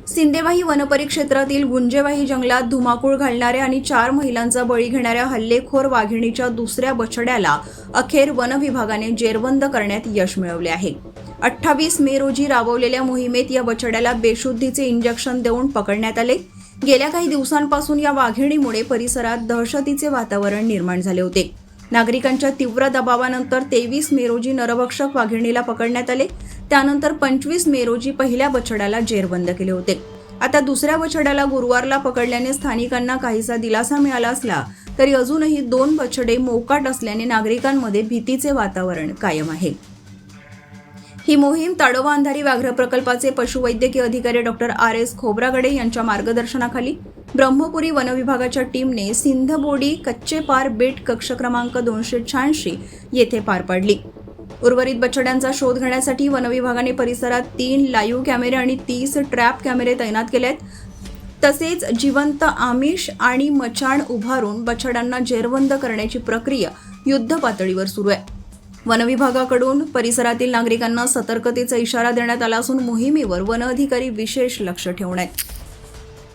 सिंदेवाही वनपरिक्षेत्रातील गुंजेवाही जंगलात धुमाकूळ घालणाऱ्या आणि 4 महिलांचा बळी घेणाऱ्या हल्लेखोर वाघिणीच्या दुसऱ्या बछड्याला अखेर वन विभागाने जेरबंद करण्यात यश मिळवले आहे। 28 मे रोजी राबवलेल्या मोहिमेत या बछड्याला बेशुद्धीचे इंजेक्शन देऊन पकडण्यात आले। गेल्या काही दिवसांपासून या वाघिणीमुळे परिसरात दहशतीचे वातावरण निर्माण झाले होते। नागरिकांच्या तीव्र दबावानंतर 23 मे रोजी नरभक्षक वाघिणीला पकडण्यात आले। त्यानंतर 25 मे रोजी पहिल्या बछड्याला जेरबंद केले होते। आता दुसऱ्या बछड्याला गुरुवारला पकडल्याने स्थानिकांना काहीसा दिलासा मिळाला असला तरी अजूनही 2 बछडे मोकाट असल्याने नागरिकांमध्ये भीतीचे वातावरण कायम आहे। ही मोहीम ताडोबा अंधारी व्याघ्र प्रकल्पाचे पशुवैद्यकीय अधिकारी डॉक्टर RS खोब्रागडे यांच्या मार्गदर्शनाखाली ब्रह्मपुरी वन विभागाच्या टीमने सिंधबोडी कच्चेपार बेट कक्ष क्रमांक 286 येथे पार पाडली। उर्वरित बछड्यांचा शोध घेण्यासाठी वन विभागाने परिसरात 3 लाईव्ह कॅमेरे आणि 30 ट्रॅप कॅमेरे तैनात केले आहेत। तसेच जिवंत आमिष आणि मचाण उभारून बछड्यांना जेरबंद करण्याची प्रक्रिया युद्ध पातळीवर सुरू आहे। वन विभागाकडून परिसरातील नागरिकांना सतर्कतेचा इशारा देण्यात आला असून मोहिमेवर वन अधिकारी विशेष लक्ष ठेवून आहेत।